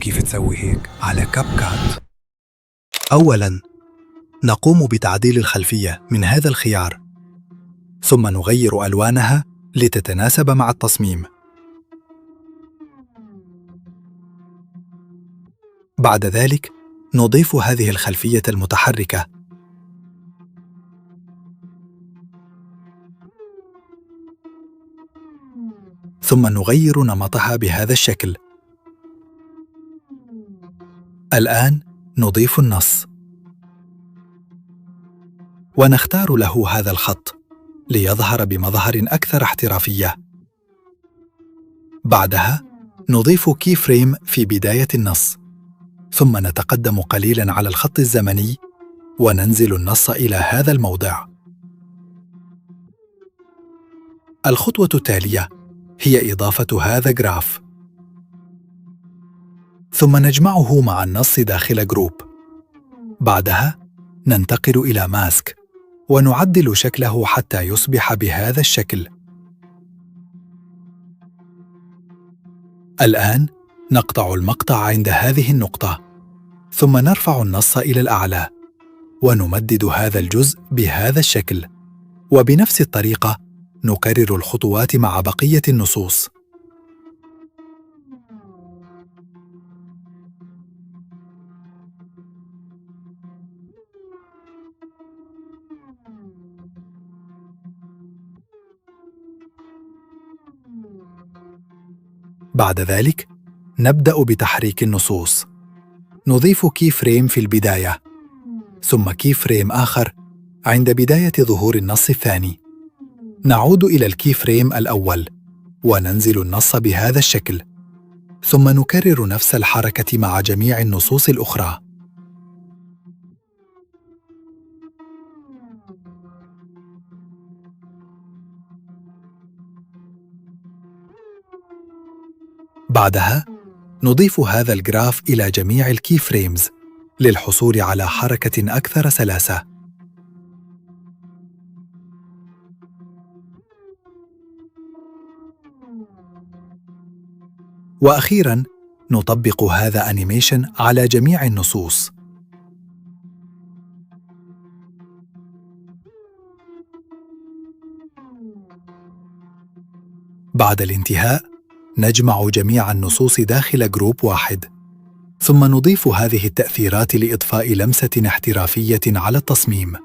كيف تسوي هيك على كاب كات؟ أولاً، نقوم بتعديل الخلفية من هذا الخيار، ثم نغير ألوانها لتتناسب مع التصميم. بعد ذلك، نضيف هذه الخلفية المتحركة، ثم نغير نمطها بهذا الشكل. الآن نضيف النص، ونختار له هذا الخط ليظهر بمظهر أكثر احترافية. بعدها نضيف كي فريم في بداية النص، ثم نتقدم قليلاً على الخط الزمني وننزل النص إلى هذا الموضع. الخطوة التالية هي إضافة هذا جراف، ثم نجمعه مع النص داخل جروب. بعدها ننتقل إلى ماسك ونعدل شكله حتى يصبح بهذا الشكل. الآن نقطع المقطع عند هذه النقطة، ثم نرفع النص إلى الأعلى ونمدد هذا الجزء بهذا الشكل، وبنفس الطريقة نكرر الخطوات مع بقية النصوص. بعد ذلك نبدأ بتحريك النصوص. نضيف كي فريم في البداية، ثم كي فريم آخر عند بداية ظهور النص الثاني. نعود إلى الكي فريم الأول وننزل النص بهذا الشكل، ثم نكرر نفس الحركة مع جميع النصوص الأخرى. بعدها نضيف هذا الجراف إلى جميع الكي فريمز للحصول على حركة أكثر سلاسة. وأخيراً نطبق هذا أنيميشن على جميع النصوص. بعد الانتهاء نجمع جميع النصوص داخل جروب واحد، ثم نضيف هذه التأثيرات لإضفاء لمسة احترافية على التصميم.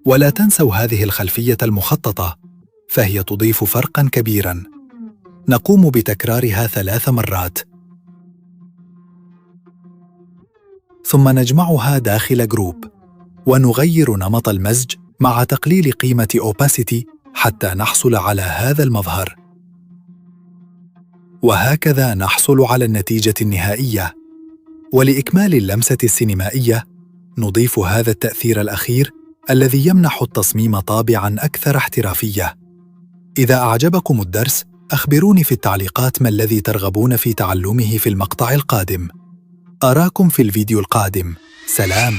ولا تنسوا هذه الخلفية المخططة، فهي تضيف فرقاً كبيراً. نقوم بتكرارها 3 مرات، ثم نجمعها داخل جروب ونغير نمط المزج مع تقليل قيمة opacity حتى نحصل على هذا المظهر. وهكذا نحصل على النتيجة النهائية. ولإكمال اللمسة السينمائية نضيف هذا التأثير الأخير الذي يمنح التصميم طابعاً أكثر احترافية. إذا أعجبكم الدرس، أخبروني في التعليقات ما الذي ترغبون في تعلمه في المقطع القادم. أراكم في الفيديو القادم. سلام.